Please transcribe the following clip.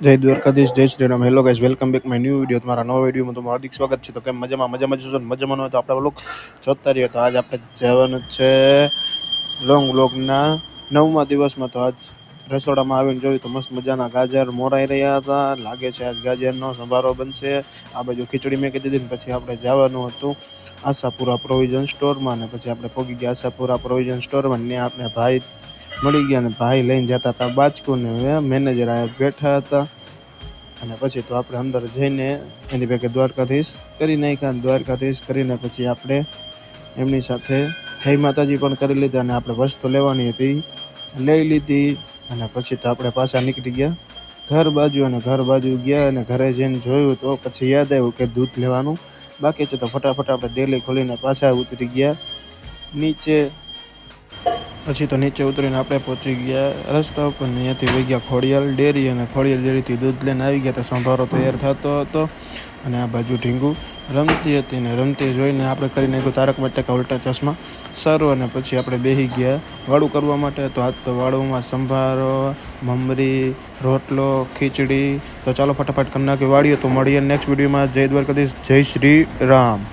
જય દ્વારકાધીશ, જય Shri Ram. Hello guys, welcome back my new video. તમારા નવા વિડીયોમાં તમારું હાર્દિક સ્વાગત છે. તો કેમ મજામાં જશો ને મજામાં હોય તો આપણે વ્લોગ જોતા રહીએ. તો આજ આપણે જવાનું છે લોંગ વ્લોગના 9મા દિવસમાં. તો આજ રસોડામાં આવીને જોયું તો મસ્ત મજાના ગાજર મોરાઈ રહ્યા હતા. લાગે છે આજ ગાજરનો સંભારો બનશે. આ બાજુ ખીચડી મેં કીધી હતી ને પછી આપણે જવાનું હતું આશાપુરા પ્રોવિઝન સ્ટોરમાં. ને પછી આપણે પહોંચી ગયા આશાપુરા પ્રોવિઝન સ્ટોરમાં. ને આપણે ભાઈ મળી ગયા ને ભાઈ લઈને જતા હતા બાજકુ ને મેનેજર આ બેઠા હતા. અને પછી તો આપણે અંદર જઈને એની ભેગે દ્વારકાધીશ કરી નાખ્યા. દ્વારકાધીશ કરીને પછી આપણે એમની સાથે જય માતાજી પણ કરી લીધા. અને આપણે વસ્તુ લેવાની હતી લઈ લીધી. અને પછી તો આપણે પાછા નીકળી ગયા ઘર બાજુ. અને ઘર બાજુ ગયા અને ઘરે જઈને જોયું તો પછી યાદ આવ્યું કે દૂધ લેવાનું બાકી છે. તો ફટાફટ આપણે ડેલી ખોલીને પાછા ઉતરી ગયા નીચે. પછી તો નીચે ઉતરીને આપણે પહોંચી ગયા રસ્તા ઉપર. ત્યાંથી વહી ગયા ખોડિયાલ ડેરી. અને ખોડિયાલ ડેરીથી દૂધ લઈને આવી ગયા. તો સંભારો તૈયાર થતો હતો અને આ બાજુ ઢીંગુ રમતી હતી. ને રમતી જોઈને આપણે કરી નાખ્યું તારક મહેતા કા ઉલ્ટા ચશ્મા સારું. અને પછી આપણે બેસી ગયા વાળું કરવા માટે. તો આજ તો વાળુમાં સંભારો, મમરી, રોટલો, ખીચડી. તો ચાલો ફટાફટ કરી નાખી વાળીએ. તો મળીએ નેક્સ્ટ વિડીયોમાં. જય દ્વારકાધીશ, જય શ્રી રામ.